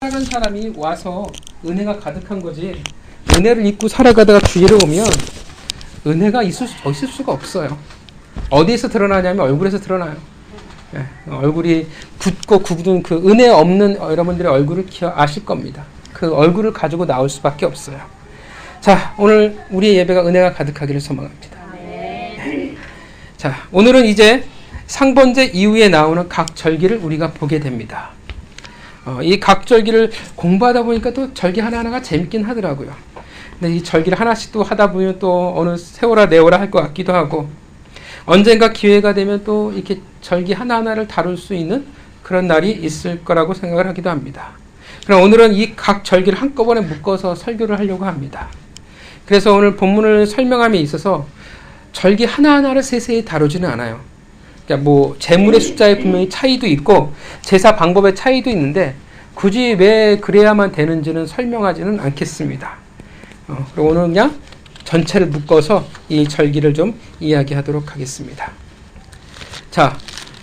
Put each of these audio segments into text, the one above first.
살아간 사람이 와서 은혜가 가득한 거지, 은혜를 입고 살아가다가 주일에 오면 은혜가 있을 수가 없어요. 어디에서 드러나냐면 얼굴에서 드러나요. 예, 얼굴이 붓고 굳은 그 은혜 없는 여러분들의 얼굴을 아실 겁니다. 그 얼굴을 가지고 나올 수밖에 없어요. 자, 오늘 우리의 예배가 은혜가 가득하기를 소망합니다. 자, 오늘은 이제 상번제 이후에 나오는 각 절기를 우리가 보게 됩니다. 이 각 절기를 공부하다 보니까 또 절기 하나하나가 재밌긴 하더라고요. 근데 이 절기를 하나씩 또 하다 보면 또 어느 세월아 내월아 할 것 같기도 하고, 언젠가 기회가 되면 또 이렇게 절기 하나하나를 다룰 수 있는 그런 날이 있을 거라고 생각을 하기도 합니다. 그럼 오늘은 이 각 절기를 한꺼번에 묶어서 설교를 하려고 합니다. 그래서 오늘 본문을 설명함에 있어서 절기 하나하나를 세세히 다루지는 않아요. 그러니까 뭐 제물의 숫자에 분명히 차이도 있고 제사 방법의 차이도 있는데 굳이 왜 그래야만 되는지는 설명하지는 않겠습니다. 그리고 오늘 그냥 전체를 묶어서 이 절기를 좀 이야기하도록 하겠습니다. 자,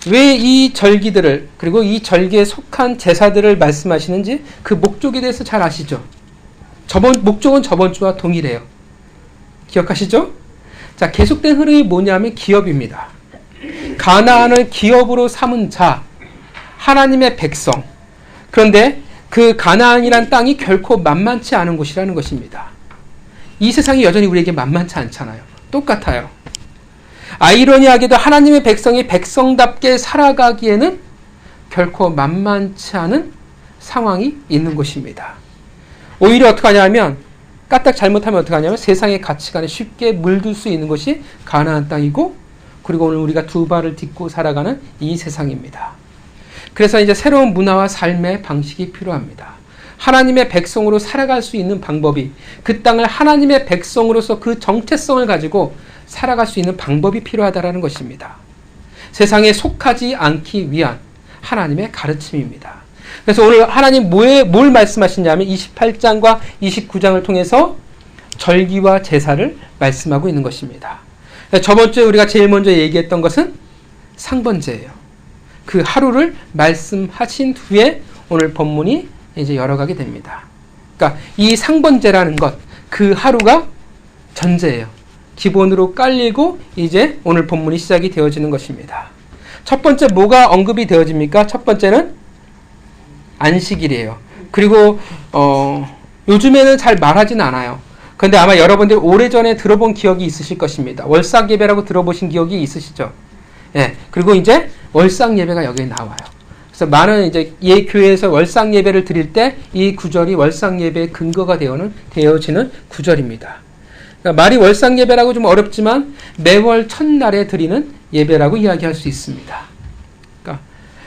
왜 이 절기들을, 그리고 이 절기에 속한 제사들을 말씀하시는지 그 목적에 대해서 잘 아시죠? 목적은 저번 주와 동일해요. 기억하시죠? 자, 계속된 흐름이 뭐냐면 기업입니다. 가나안을 기업으로 삼은 자, 하나님의 백성. 그런데 그 가나안이란 땅이 결코 만만치 않은 곳이라는 것입니다. 이 세상이 여전히 우리에게 만만치 않잖아요. 똑같아요. 아이러니하게도 하나님의 백성이 백성답게 살아가기에는 결코 만만치 않은 상황이 있는 곳입니다. 오히려 어떻게 하냐면, 까딱 잘못하면 어떻게 하냐면 세상의 가치관에 쉽게 물들 수 있는 것이 가나안 땅이고, 그리고 오늘 우리가 두 발을 딛고 살아가는 이 세상입니다. 그래서 이제 새로운 문화와 삶의 방식이 필요합니다. 하나님의 백성으로 살아갈 수 있는 방법이, 그 땅을 하나님의 백성으로서 그 정체성을 가지고 살아갈 수 있는 방법이 필요하다라는 것입니다. 세상에 속하지 않기 위한 하나님의 가르침입니다. 그래서 오늘 하나님 뭘 말씀하시냐면 28장과 29장을 통해서 절기와 제사를 말씀하고 있는 것입니다. 저번 주에 우리가 제일 먼저 얘기했던 것은 상번제예요. 그 하루를 말씀하신 후에 오늘 본문이 이제 열어가게 됩니다. 그러니까 이 상번제라는 것, 그 하루가 전제예요. 기본으로 깔리고 이제 오늘 본문이 시작이 되어지는 것입니다. 첫 번째 뭐가 언급이 되어집니까? 첫 번째는 안식일이에요. 그리고 요즘에는 잘 말하지는 않아요. 그런데 아마 여러분들 오래전에 들어본 기억이 있으실 것입니다. 월삭 예배라고 들어보신 기억이 있으시죠? 예. 그리고 이제 월삭 예배가 여기에 나와요. 그래서 많은 이제 교회에서 월삭 예배를 드릴 때 이 구절이 월삭 예배의 근거가 되어지는 구절입니다. 그러니까 말이 월삭 예배라고 좀 어렵지만 매월 첫날에 드리는 예배라고 이야기할 수 있습니다. 그러니까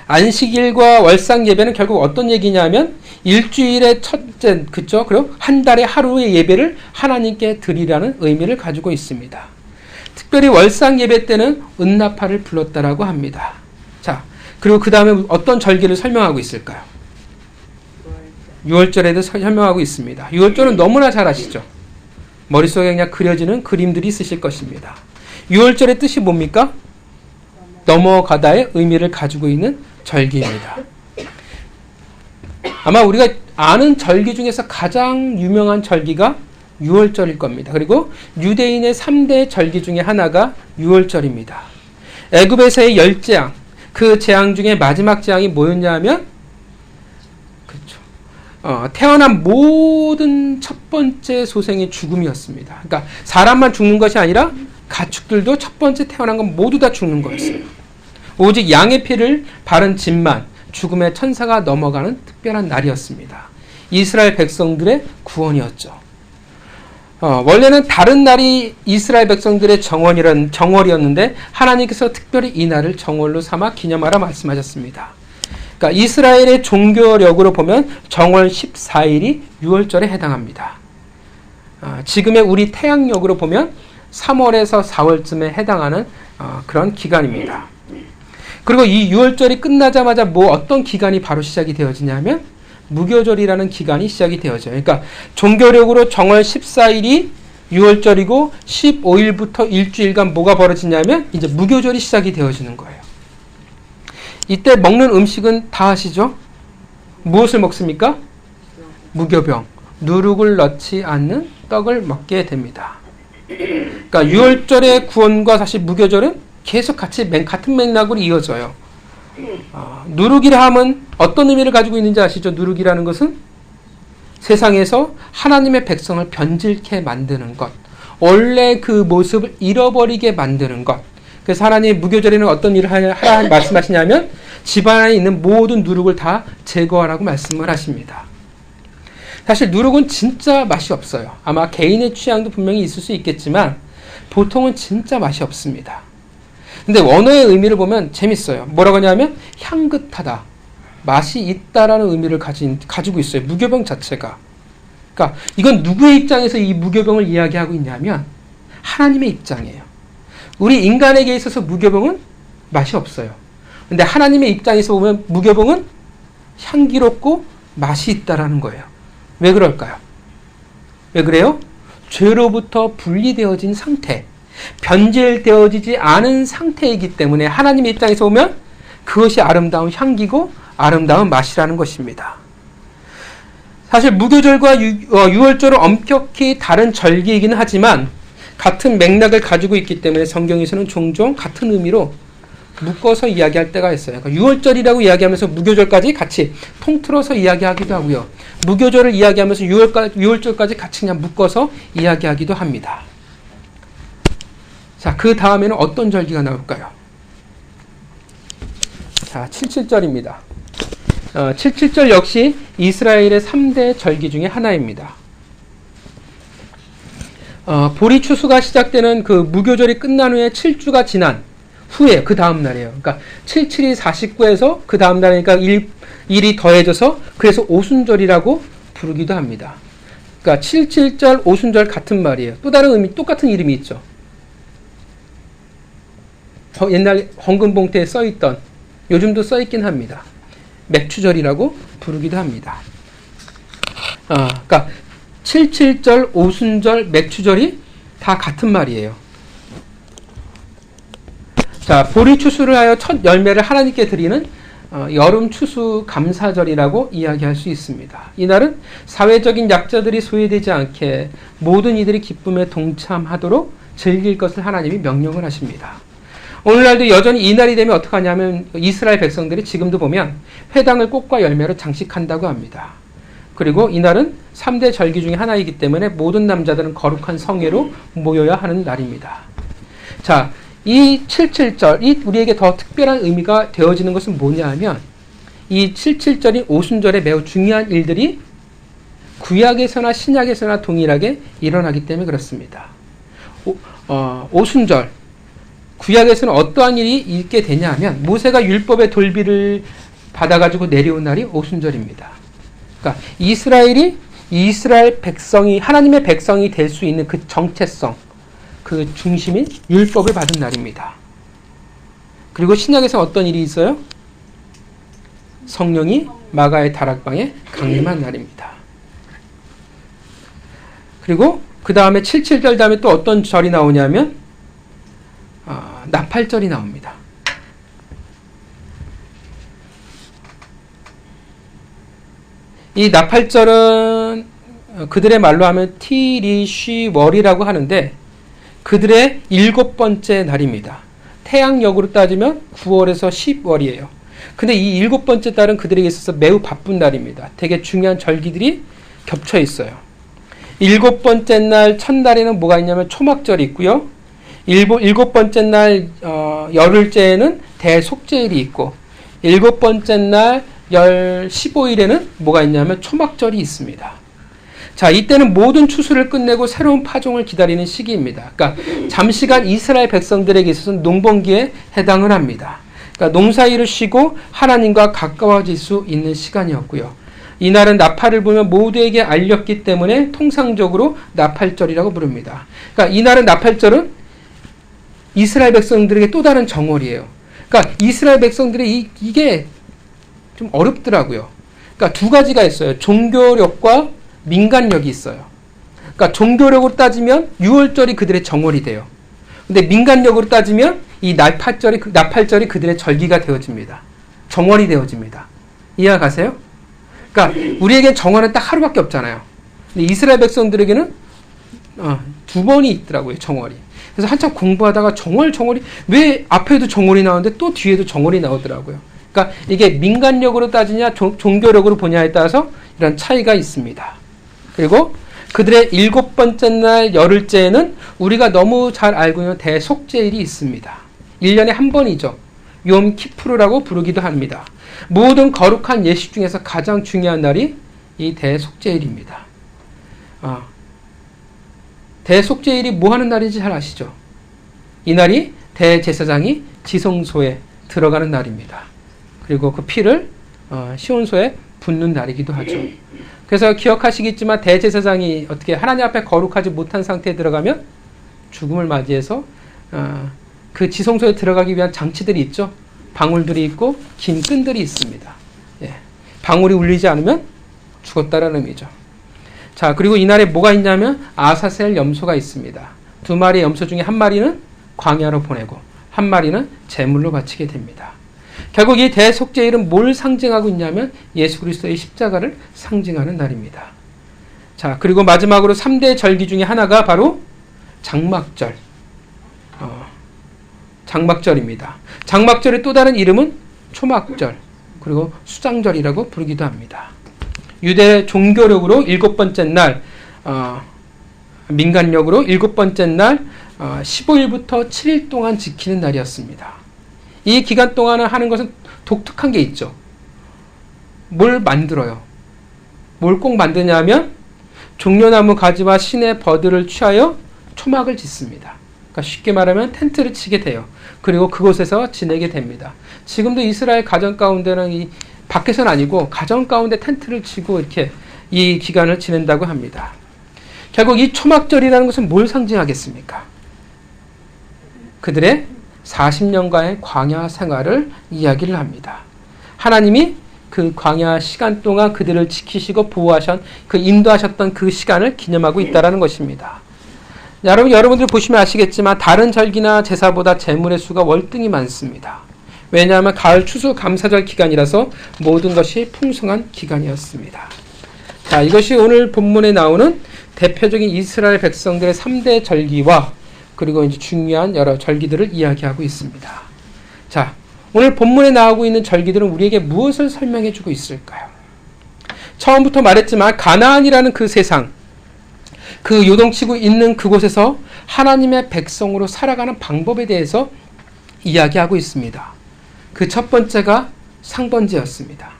안식일과 월삭 예배는 결국 어떤 얘기냐면 일주일의 첫째, 그쵸? 그리고 한 달에 하루의 예배를 하나님께 드리라는 의미를 가지고 있습니다. 특별히 월삭 예배 때는 은나팔을 불렀다라고 합니다. 자, 그리고 그 다음에 어떤 절기를 설명하고 있을까요? 6월절에도 설명하고 있습니다. 6월절은 너무나 잘 아시죠? 머릿속에 그냥 그려지는 그림들이 있으실 것입니다. 6월절의 뜻이 뭡니까? 넘어가다의 의미를 가지고 있는 절기입니다. 아마 우리가 아는 절기 중에서 가장 유명한 절기가 6월절일 겁니다. 그리고 유대인의 3대 절기 중에 하나가 6월절입니다. 애굽에서의 10재앙, 그 재앙 중에 마지막 재앙이 뭐였냐 하면, 그렇죠. 태어난 모든 첫 번째 소생의 죽음이었습니다. 그러니까 사람만 죽는 것이 아니라 가축들도 첫 번째 태어난 건 모두 다 죽는 거였어요. 오직 양의 피를 바른 집만 죽음의 천사가 넘어가는 특별한 날이었습니다. 이스라엘 백성들의 구원이었죠. 원래는 다른 날이 이스라엘 백성들의 정월이었는데 하나님께서 특별히 이 날을 정월로 삼아 기념하라 말씀하셨습니다. 그러니까 이스라엘의 종교력으로 보면 정월 14일이 6월절에 해당합니다. 지금의 우리 태양력으로 보면 3월에서 4월쯤에 해당하는 그런 기간입니다. 그리고 이 6월절이 끝나자마자 어떤 기간이 바로 시작이 되어지냐면 무교절이라는 기간이 시작이 되어져요. 그러니까 종교력으로 정월 14일이 6월절이고 15일부터 일주일간 뭐가 벌어지냐면 이제 무교절이 시작이 되어지는 거예요. 이때 먹는 음식은 다 아시죠? 무엇을 먹습니까? 무교병, 누룩을 넣지 않는 떡을 먹게 됩니다. 그러니까 유월절의 구원과 사실 무교절은 계속 같이 같은 맥락으로 이어져요. 누룩이라 함은 어떤 의미를 가지고 있는지 아시죠? 누룩이라는 것은 세상에서 하나님의 백성을 변질케 만드는 것, 원래 그 모습을 잃어버리게 만드는 것. 그래서 하나님이 무교절에는 어떤 일을 하라 말씀하시냐면 집안에 있는 모든 누룩을 다 제거하라고 말씀을 하십니다. 사실 누룩은 진짜 맛이 없어요. 아마 개인의 취향도 분명히 있을 수 있겠지만 보통은 진짜 맛이 없습니다. 근데 원어의 의미를 보면 재밌어요. 뭐라고 하냐면 향긋하다, 맛이 있다라는 의미를 가지고 있어요. 무교병 자체가. 그러니까 이건 누구의 입장에서 이 무교병을 이야기하고 있냐면 하나님의 입장이에요. 우리 인간에게 있어서 무교병은 맛이 없어요. 근데 하나님의 입장에서 보면 무교병은 향기롭고 맛이 있다라는 거예요. 왜 그럴까요? 왜 그래요? 죄로부터 분리되어진 상태, 변질되어지지 않은 상태이기 때문에 하나님의 입장에서 보면 그것이 아름다운 향기고 아름다운 맛이라는 것입니다. 사실 무교절과 유월절은 엄격히 다른 절기이긴 하지만 같은 맥락을 가지고 있기 때문에 성경에서는 종종 같은 의미로 묶어서 이야기할 때가 있어요. 그러니까 유월절이라고 이야기하면서 무교절까지 같이 통틀어서 이야기하기도 하고요. 무교절을 이야기하면서 유월절까지 같이 그냥 묶어서 이야기하기도 합니다. 자, 그 다음에는 어떤 절기가 나올까요? 자, 77절입니다. 77절 역시 이스라엘의 3대 절기 중에 하나입니다. 보리 추수가 시작되는 그 무교절이 끝난 후에 7주가 지난 후에 그 다음 날이에요. 그러니까 77이 49에서 그 다음 날이니까 1이 더해져서 그래서 오순절이라고 부르기도 합니다. 그러니까 77절, 오순절 같은 말이에요. 또 다른 의미, 똑같은 이름이 있죠. 옛날 헌금봉투에 써있던, 요즘도 써있긴 합니다. 맥추절이라고 부르기도 합니다. 그러니까 77절, 오순절, 맥추절이 다 같은 말이에요. 자, 보리 추수를 하여 첫 열매를 하나님께 드리는 여름 추수 감사절이라고 이야기할 수 있습니다. 이날은 사회적인 약자들이 소외되지 않게 모든 이들이 기쁨에 동참하도록 즐길 것을 하나님이 명령을 하십니다. 오늘날도 여전히 이날이 되면 어떻게 하냐면 이스라엘 백성들이 지금도 보면 회당을 꽃과 열매로 장식한다고 합니다. 그리고 이날은 3대 절기 중에 하나이기 때문에 모든 남자들은 거룩한 성회로 모여야 하는 날입니다. 자, 이 77절, 우리에게 더 특별한 의미가 되어지는 것은 뭐냐 하면 이 77절이 오순절에 매우 중요한 일들이 구약에서나 신약에서나 동일하게 일어나기 때문에 그렇습니다. 오순절, 구약에서는 어떠한 일이 있게 되냐 하면 모세가 율법의 돌비를 받아가지고 내려온 날이 오순절입니다. 그러니까 이스라엘 백성이, 하나님의 백성이 될 수 있는 그 정체성, 그 중심인 율법을 받은 날입니다. 그리고 신약에서 어떤 일이 있어요? 성령이 마가의 다락방에 강림한 날입니다. 그리고 그 다음에 77절 다음에 또 어떤 절이 나오냐면 나팔절이 나옵니다. 이 나팔절은 그들의 말로 하면 티리쉬월이라고 하는데 그들의 7번째 날입니다. 태양력으로 따지면 9월에서 10월이에요. 근데 이 7번째 달은 그들에게 있어서 매우 바쁜 날입니다. 되게 중요한 절기들이 겹쳐 있어요. 7번째 날 첫날에는 뭐가 있냐면 초막절이 있고요. 7번째 날 열흘째에는 대속죄일이 있고 7번째 날 15일에는 뭐가 있냐면 초막절이 있습니다. 자, 이때는 모든 추수를 끝내고 새로운 파종을 기다리는 시기입니다. 그러니까 잠시간 이스라엘 백성들에게 있어서는 농번기에 해당을 합니다. 그러니까 농사일을 쉬고 하나님과 가까워질 수 있는 시간이었고요. 이날은 나팔을 불면 모두에게 알렸기 때문에 통상적으로 나팔절이라고 부릅니다. 그러니까 이날은 나팔절은 이스라엘 백성들에게 또 다른 정월이에요. 그러니까 이스라엘 백성들이 이게 좀 어렵더라고요. 그러니까 두 가지가 있어요. 종교력과 민간력이 있어요. 그러니까 종교력으로 따지면 6월절이 그들의 정월이 돼요. 근데 민간력으로 따지면 이 나팔절이 그들의 절기가 되어집니다. 정월이 되어집니다. 이해가 가세요? 그러니까 우리에겐 정월은 딱 하루밖에 없잖아요. 근데 이스라엘 백성들에게는 2번이 있더라고요, 정월이. 그래서 한참 공부하다가 정월이 왜 앞에도 정월이 나오는데 또 뒤에도 정월이 나오더라고요. 그러니까 이게 민간력으로 따지냐 종교력으로 보냐에 따라서 이런 차이가 있습니다. 그리고 그들의 7번째 날 열흘째에는 우리가 너무 잘 알고 있는 대속죄일이 있습니다. 1년에 한 번이죠. 욤 키푸르라고 부르기도 합니다. 모든 거룩한 예식 중에서 가장 중요한 날이 이 대속죄일입니다. 대속죄일이 뭐 하는 날인지 잘 아시죠? 이 날이 대제사장이 지성소에 들어가는 날입니다. 그리고 그 피를 시온소에 붓는 날이기도 하죠. 그래서 기억하시겠지만 대제사장이 어떻게 하나님 앞에 거룩하지 못한 상태에 들어가면 죽음을 맞이해서 그 지성소에 들어가기 위한 장치들이 있죠. 방울들이 있고 긴 끈들이 있습니다. 예. 방울이 울리지 않으면 죽었다라는 의미죠. 자, 그리고 이날에 뭐가 있냐면 아사셀 염소가 있습니다. 2마리의 염소 중에 1마리는 광야로 보내고 1마리는 제물로 바치게 됩니다. 결국 이 대속죄일은 뭘 상징하고 있냐면 예수 그리스도의 십자가를 상징하는 날입니다. 자, 그리고 마지막으로 3대 절기 중에 하나가 바로 장막절. 장막절입니다. 장막절의 또 다른 이름은 초막절, 그리고 수장절이라고 부르기도 합니다. 유대 종교력으로 7번째 날, 민간력으로 7번째 날 15일부터 7일 동안 지키는 날이었습니다. 이 기간 동안 하는 것은 독특한 게 있죠. 뭘 만들어요? 뭘 꼭 만드냐면 종려나무 가지와 신의 버드를 취하여 초막을 짓습니다. 그러니까 쉽게 말하면 텐트를 치게 돼요. 그리고 그곳에서 지내게 됩니다. 지금도 이스라엘 가정 가운데는 이 밖에서는 아니고 가정 가운데 텐트를 치고 이렇게 이 기간을 지낸다고 합니다. 결국 이 초막절이라는 것은 뭘 상징하겠습니까? 그들의 40년간의 광야 생활을 이야기를 합니다. 하나님이 그 광야 시간 동안 그들을 지키시고 보호하셨, 인도하셨던 그 시간을 기념하고 있다는 것입니다. 여러분들 보시면 아시겠지만 다른 절기나 제사보다 제물의 수가 월등히 많습니다. 왜냐하면 가을 추수 감사절 기간이라서 모든 것이 풍성한 기간이었습니다. 자, 이것이 오늘 본문에 나오는 대표적인 이스라엘 백성들의 3대 절기와 그리고 이제 중요한 여러 절기들을 이야기하고 있습니다. 자, 오늘 본문에 나오고 있는 절기들은 우리에게 무엇을 설명해 주고 있을까요? 처음부터 말했지만 가나안이라는 그 세상, 그 요동치고 있는 그곳에서 하나님의 백성으로 살아가는 방법에 대해서 이야기하고 있습니다. 그 첫 번째가 상번제였습니다.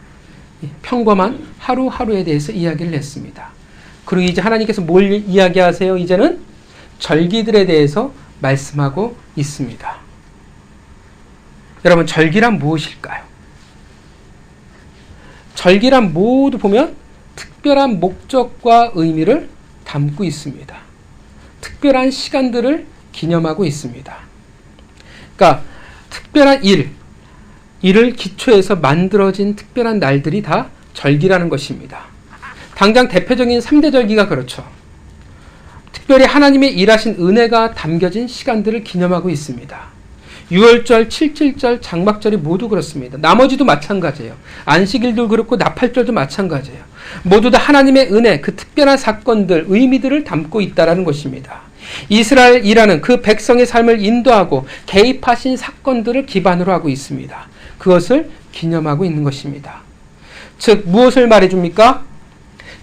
평범한 하루하루에 대해서 이야기를 했습니다. 그리고 이제 하나님께서 뭘 이야기하세요? 이제는 절기들에 대해서 말씀하고 있습니다. 여러분, 절기란 무엇일까요? 절기란 모두 보면 특별한 목적과 의미를 담고 있습니다. 특별한 시간들을 기념하고 있습니다. 그러니까 특별한 일을 기초해서 만들어진 특별한 날들이 다 절기라는 것입니다. 당장 대표적인 3대 절기가 그렇죠. 특별히 하나님의 일하신 은혜가 담겨진 시간들을 기념하고 있습니다. 6월절, 7.7절, 장막절이 모두 그렇습니다. 나머지도 마찬가지예요. 안식일도 그렇고 나팔절도 마찬가지예요. 모두 다 하나님의 은혜, 그 특별한 사건들, 의미들을 담고 있다는 것입니다. 이스라엘이라는 그 백성의 삶을 인도하고 개입하신 사건들을 기반으로 하고 있습니다. 그것을 기념하고 있는 것입니다. 즉 무엇을 말해줍니까?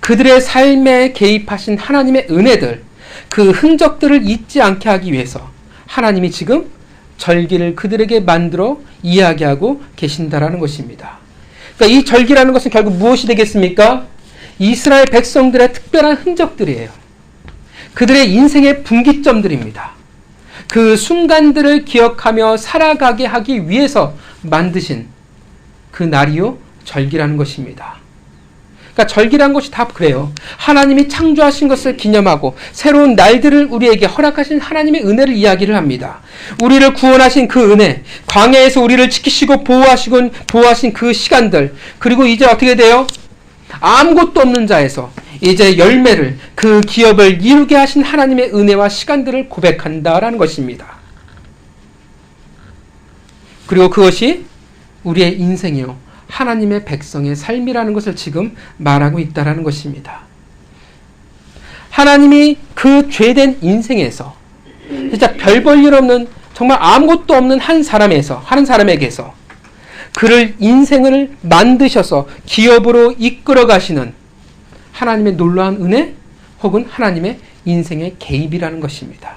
그들의 삶에 개입하신 하나님의 은혜들, 그 흔적들을 잊지 않게 하기 위해서 하나님이 지금 절기를 그들에게 만들어 이야기하고 계신다라는 것입니다. 그러니까 이 절기라는 것은 결국 무엇이 되겠습니까? 이스라엘 백성들의 특별한 흔적들이에요. 그들의 인생의 분기점들입니다. 그 순간들을 기억하며 살아가게 하기 위해서 만드신 그 날이요 절기라는 것입니다. 그러니까 절기란 것이 다 그래요. 하나님이 창조하신 것을 기념하고 새로운 날들을 우리에게 허락하신 하나님의 은혜를 이야기를 합니다. 우리를 구원하신 그 은혜, 광야에서 우리를 지키시고 보호하신 그 시간들, 그리고 이제 어떻게 돼요? 아무것도 없는 자에서 이제 열매를, 그 기업을 이루게 하신 하나님의 은혜와 시간들을 고백한다라는 것입니다. 그리고 그것이 우리의 인생이요 하나님의 백성의 삶이라는 것을 지금 말하고 있다는 것입니다. 하나님이 그 죄된 인생에서 진짜 별 볼 일 없는 정말 아무것도 없는 한 사람에게서 그를 인생을 만드셔서 기업으로 이끌어 가시는 하나님의 놀라운 은혜 혹은 하나님의 인생의 개입이라는 것입니다.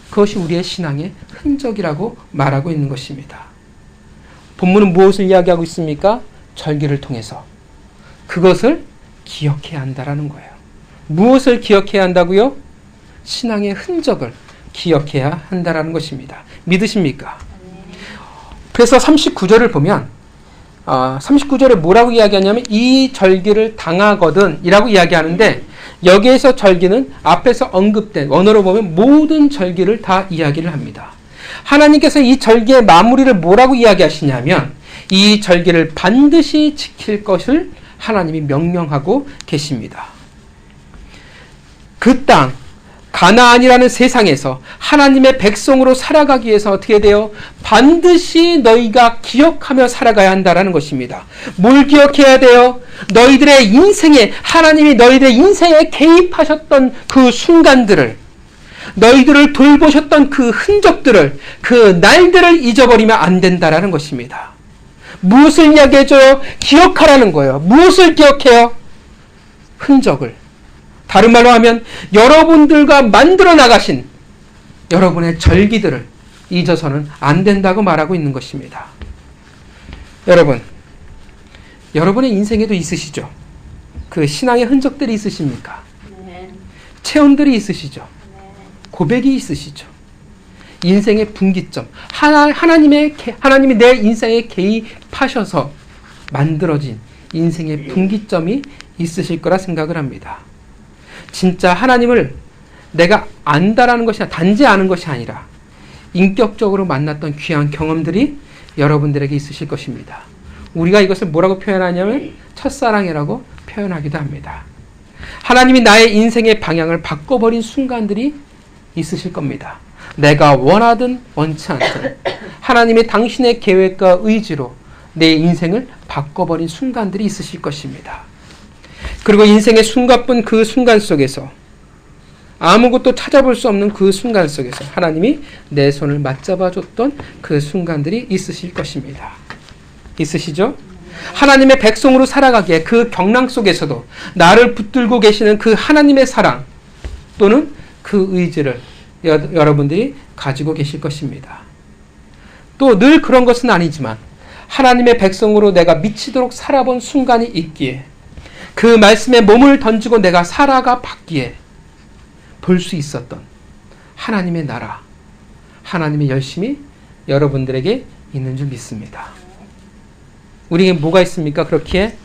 그것이 우리의 신앙의 흔적이라고 말하고 있는 것입니다. 본문은 무엇을 이야기하고 있습니까? 절기를 통해서 그것을 기억해야 한다라는 거예요. 무엇을 기억해야 한다고요? 신앙의 흔적을 기억해야 한다라는 것입니다. 믿으십니까? 그래서 39절을 보면 39절에 뭐라고 이야기하냐면 이 절기를 당하거든 이라고 이야기하는데 여기에서 절기는 앞에서 언급된 원어로 보면 모든 절기를 다 이야기를 합니다. 하나님께서 이 절기의 마무리를 뭐라고 이야기하시냐면 이 절기를 반드시 지킬 것을 하나님이 명령하고 계십니다. 그 땅 가나안이라는 세상에서 하나님의 백성으로 살아가기 위해서 어떻게 돼요? 반드시 너희가 기억하며 살아가야 한다는 것입니다. 뭘 기억해야 돼요? 너희들의 인생에 하나님이 너희들의 인생에 개입하셨던 그 순간들을 너희들을 돌보셨던 그 흔적들을 그 날들을 잊어버리면 안 된다는 것입니다. 무엇을 이야기해줘요? 기억하라는 거예요. 무엇을 기억해요? 흔적을. 다른 말로 하면 여러분들과 만들어 나가신 여러분의 절기들을 잊어서는 안 된다고 말하고 있는 것입니다. 여러분의 인생에도 있으시죠? 그 신앙의 흔적들이 있으십니까? 네. 체험들이 있으시죠? 네. 고백이 있으시죠? 인생의 분기점, 하나님이 내 인생에 개입하셔서 만들어진 인생의 분기점이 있으실 거라 생각을 합니다. 진짜 하나님을 내가 안다라는 것이 단지 아는 것이 아니라 인격적으로 만났던 귀한 경험들이 여러분들에게 있으실 것입니다. 우리가 이것을 뭐라고 표현하냐면 첫사랑이라고 표현하기도 합니다. 하나님이 나의 인생의 방향을 바꿔버린 순간들이 있으실 겁니다. 내가 원하든 원치 않든 하나님의 당신의 계획과 의지로 내 인생을 바꿔버린 순간들이 있으실 것입니다. 그리고 인생의 숨가쁜 그 순간 속에서 아무것도 찾아볼 수 없는 그 순간 속에서 하나님이 내 손을 맞잡아줬던 그 순간들이 있으실 것입니다. 있으시죠? 하나님의 백성으로 살아가기에 그 경랑 속에서도 나를 붙들고 계시는 그 하나님의 사랑 또는 그 의지를 여러분들이 가지고 계실 것입니다. 또 늘 그런 것은 아니지만 하나님의 백성으로 내가 미치도록 살아본 순간이 있기에 그 말씀에 몸을 던지고 내가 살아가 봤기에 볼 수 있었던 하나님의 나라, 하나님의 열심이 여러분들에게 있는 줄 믿습니다. 우리에게 뭐가 있습니까? 그렇기에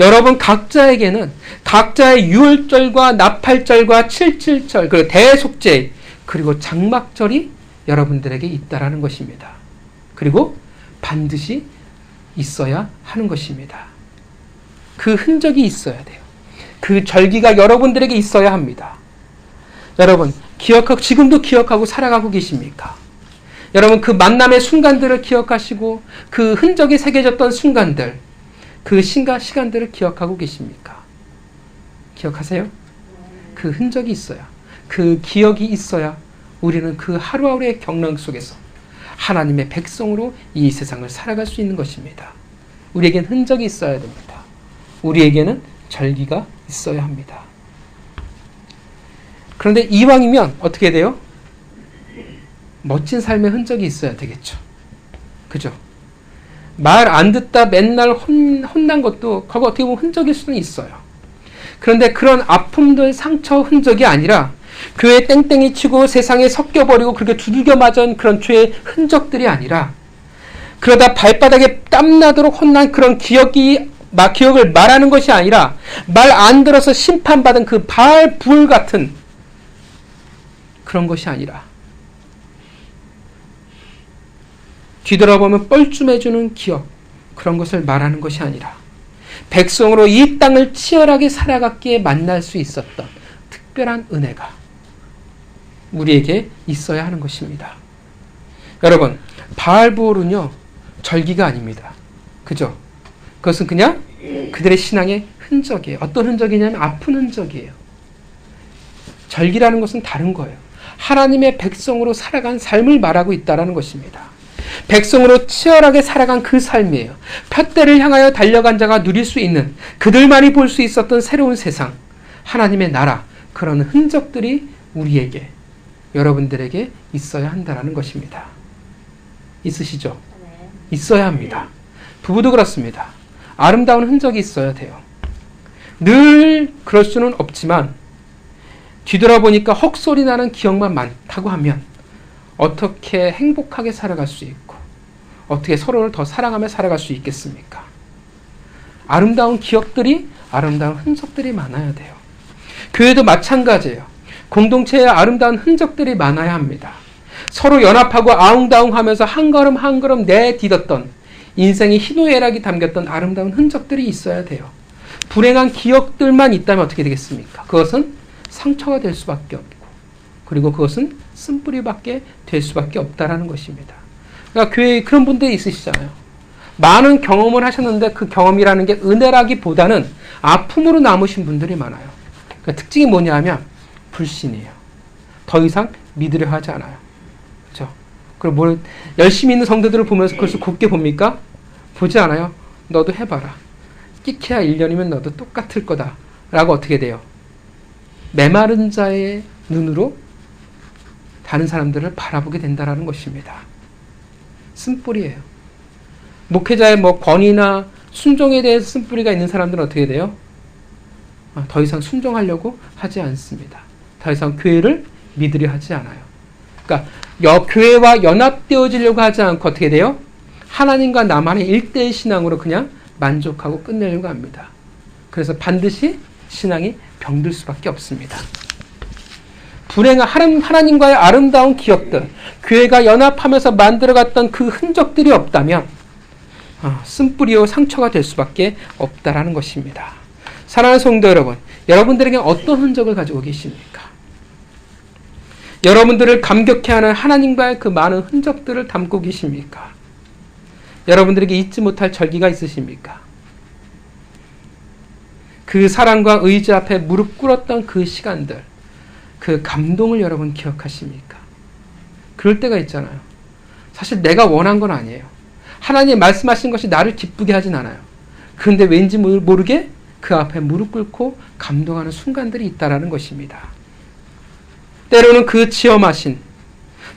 여러분 각자에게는 각자의 유월절과 나팔절과 칠칠절 그리고 대속죄 그리고 장막절이 여러분들에게 있다라는 것입니다. 그리고 반드시 있어야 하는 것입니다. 그 흔적이 있어야 돼요. 그 절기가 여러분들에게 있어야 합니다. 여러분 지금도 기억하고 살아가고 계십니까? 여러분 그 만남의 순간들을 기억하시고 그 흔적이 새겨졌던 순간들 그 시간들을 기억하고 계십니까? 기억하세요? 그 흔적이 있어야 그 기억이 있어야 우리는 그 하루하루의 경랑 속에서 하나님의 백성으로 이 세상을 살아갈 수 있는 것입니다. 우리에겐 흔적이 있어야 됩니다. 우리에게는 절기가 있어야 합니다. 그런데 이왕이면 어떻게 돼요? 멋진 삶의 흔적이 있어야 되겠죠. 그죠? 말 안 듣다 맨날 혼난 것도 그거 어떻게 보면 흔적일 수는 있어요. 그런데 그런 아픔들 상처 흔적이 아니라 교회 땡땡이 치고 세상에 섞여버리고 그렇게 두들겨 맞은 그런 죄의 흔적들이 아니라 그러다 발바닥에 땀나도록 혼난 그런 기억을 말하는 것이 아니라 말 안 들어서 심판받은 그 불 같은 그런 것이 아니라 뒤돌아보면 뻘쭘해주는 기억 그런 것을 말하는 것이 아니라 백성으로 이 땅을 치열하게 살아갔기에 만날 수 있었던 특별한 은혜가 우리에게 있어야 하는 것입니다. 여러분 바알보올은요 절기가 아닙니다. 그죠? 그것은 그냥 그들의 신앙의 흔적이에요. 어떤 흔적이냐면 아픈 흔적이에요. 절기라는 것은 다른 거예요. 하나님의 백성으로 살아간 삶을 말하고 있다는 것입니다. 백성으로 치열하게 살아간 그 삶이에요. 푯대를 향하여 달려간 자가 누릴 수 있는, 그들만이 볼 수 있었던 새로운 세상, 하나님의 나라, 그런 흔적들이 우리에게, 여러분들에게 있어야 한다는 것입니다. 있으시죠? 있어야 합니다. 부부도 그렇습니다. 아름다운 흔적이 있어야 돼요. 늘 그럴 수는 없지만 뒤돌아보니까 헉소리 나는 기억만 많다고 하면 어떻게 행복하게 살아갈 수 있고 어떻게 서로를 더 사랑하며 살아갈 수 있겠습니까? 아름다운 기억들이, 아름다운 흔적들이 많아야 돼요. 교회도 마찬가지예요. 공동체에 아름다운 흔적들이 많아야 합니다. 서로 연합하고 아웅다웅하면서 한 걸음 한 걸음 내딛었던 인생의 희노애락이 담겼던 아름다운 흔적들이 있어야 돼요. 불행한 기억들만 있다면 어떻게 되겠습니까? 그것은 상처가 될 수밖에 없고, 그리고 그것은 쓴뿌리밖에 될 수밖에 없다라는 것입니다. 그러니까 교회에 그런 분들이 있으시잖아요. 많은 경험을 하셨는데 그 경험이라는 게 은혜라기보다는 아픔으로 남으신 분들이 많아요. 그러니까 특징이 뭐냐면 불신이에요. 더 이상 믿으려 하지 않아요. 그렇죠? 그리고 뭘 열심히 있는 성도들을 보면서 그것을 곱게 봅니까? 보지 않아요. 너도 해봐라. 끼케야 1년이면 너도 똑같을 거다. 라고 어떻게 돼요? 메마른 자의 눈으로 다른 사람들을 바라보게 된다는 것입니다. 쓴뿌리예요. 목회자의 권위나 순종에 대해서 쓴뿌리가 있는 사람들은 어떻게 돼요? 더 이상 순종하려고 하지 않습니다. 더 이상 교회를 믿으려 하지 않아요. 그러니까 교회와 연합되어지려고 하지 않고 어떻게 돼요? 하나님과 나만의 일대의 신앙으로 그냥 만족하고 끝내려고 합니다. 그래서 반드시 신앙이 병들 수밖에 없습니다. 불행한 하나님과의 아름다운 기억들, 교회가 연합하면서 만들어갔던 그 흔적들이 없다면 쓴뿌리요 상처가 될 수밖에 없다라는 것입니다. 사랑하는 성도 여러분, 여러분들에게 어떤 흔적을 가지고 계십니까? 여러분들을 감격해 하는 하나님과의 그 많은 흔적들을 담고 계십니까? 여러분들에게 잊지 못할 절기가 있으십니까? 그 사랑과 의지 앞에 무릎 꿇었던 그 시간들, 그 감동을 여러분 기억하십니까? 그럴 때가 있잖아요. 사실 내가 원한 건 아니에요. 하나님 말씀하신 것이 나를 기쁘게 하진 않아요. 그런데 왠지 모르게 그 앞에 무릎 꿇고 감동하는 순간들이 있다라는 것입니다. 때로는 그 지엄하신,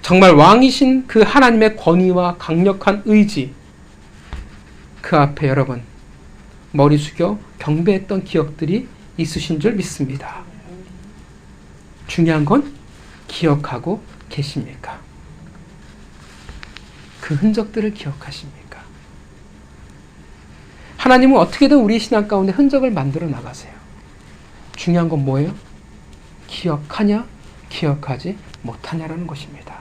정말 왕이신 그 하나님의 권위와 강력한 의지, 그 앞에 여러분 머리 숙여 경배했던 기억들이 있으신 줄 믿습니다. 중요한 건 기억하고 계십니까? 그 흔적들을 기억하십니까? 하나님은 어떻게든 우리 신앙 가운데 흔적을 만들어 나가세요. 중요한 건 뭐예요? 기억하냐, 기억하지 못하냐라는 것입니다.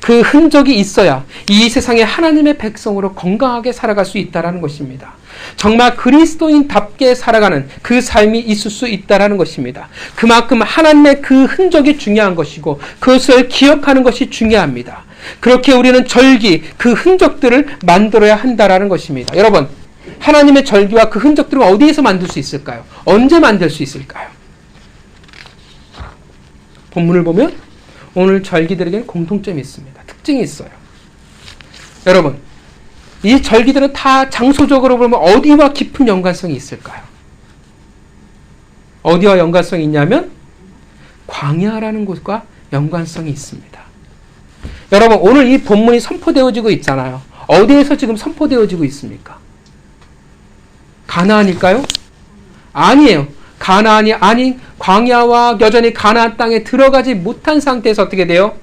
그 흔적이 있어야 이 세상에 하나님의 백성으로 건강하게 살아갈 수 있다는 것입니다. 정말 그리스도인답게 살아가는 그 삶이 있을 수 있다는 것입니다. 그만큼 하나님의 그 흔적이 중요한 것이고 그것을 기억하는 것이 중요합니다. 그렇게 우리는 절기, 그 흔적들을 만들어야 한다는 것입니다. 여러분, 하나님의 절기와 그 흔적들을 어디에서 만들 수 있을까요? 언제 만들 수 있을까요? 본문을 보면 오늘 절기들에게는 공통점이 있습니다. 특징이 있어요. 여러분, 이 절기들은 다 장소적으로 보면 어디와 깊은 연관성이 있을까요? 어디와 연관성이 있냐면 광야라는 곳과 연관성이 있습니다. 여러분, 오늘 이 본문이 선포되어지고 있잖아요. 어디에서 지금 선포되어지고 있습니까? 가나안일까요? 아니에요. 가나안이 아닌 광야와 여전히 가나안 땅에 들어가지 못한 상태에서 어떻게 돼요?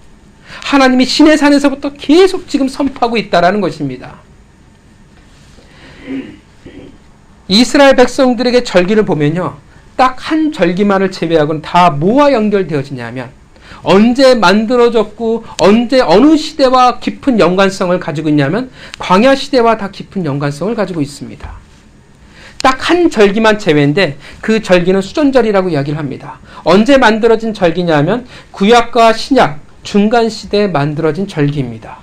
하나님이 시내산에서부터 계속 지금 선포하고 있다는 것입니다. 이스라엘 백성들에게 절기를 보면요, 딱 한 절기만을 제외하고는 다 뭐와 연결되어지냐면 언제 만들어졌고 언제 어느 시대와 깊은 연관성을 가지고 있냐면 광야 시대와 다 깊은 연관성을 가지고 있습니다. 딱 한 절기만 제외인데 그 절기는 수전절이라고 이야기를 합니다. 언제 만들어진 절기냐면 구약과 신약 중간 시대에 만들어진 절기입니다.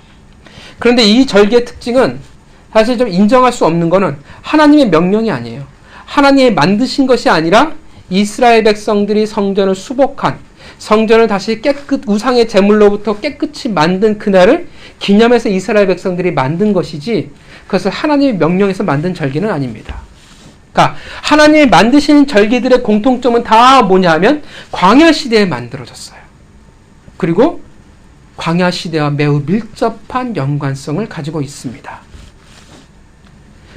그런데 이 절기의 특징은 사실 좀 인정할 수 없는 거는 하나님의 명령이 아니에요. 하나님이 만드신 것이 아니라 이스라엘 백성들이 성전을 수복한, 성전을 다시 우상의 제물로부터 깨끗이 만든 그날을 기념해서 이스라엘 백성들이 만든 것이지, 그것을 하나님의 명령에서 만든 절기는 아닙니다. 그러니까 하나님이 만드신 절기들의 공통점은 다 뭐냐 하면 광야 시대에 만들어졌어요. 그리고 광야 시대와 매우 밀접한 연관성을 가지고 있습니다.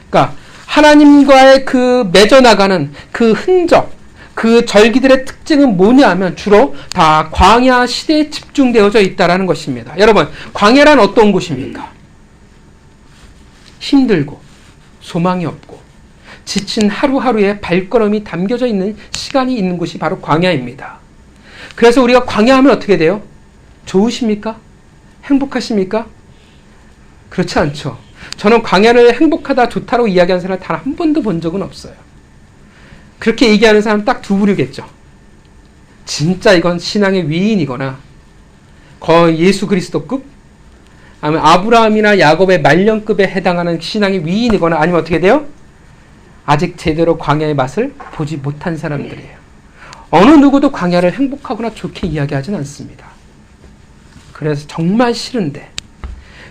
그러니까 하나님과의 그 맺어나가는 그 흔적, 그 절기들의 특징은 뭐냐 하면 주로 다 광야 시대에 집중되어져 있다는 것입니다. 여러분, 광야란 어떤 곳입니까? 힘들고 소망이 없고 지친 하루하루의 발걸음이 담겨져 있는 시간이 있는 곳이 바로 광야입니다. 그래서 우리가 광야하면 어떻게 돼요? 좋으십니까? 행복하십니까? 그렇지 않죠. 저는 광야를 행복하다, 좋다로 이야기하는 사람을 단 한 번도 본 적은 없어요. 그렇게 얘기하는 사람 딱 두 부류겠죠. 진짜 이건 신앙의 위인이거나 거의 예수 그리스도급, 아니면 아브라함이나 야곱의 말년급에 해당하는 신앙의 위인이거나, 아니면 어떻게 돼요? 아직 제대로 광야의 맛을 보지 못한 사람들이에요. 어느 누구도 광야를 행복하거나 좋게 이야기하진 않습니다. 그래서 정말 싫은데,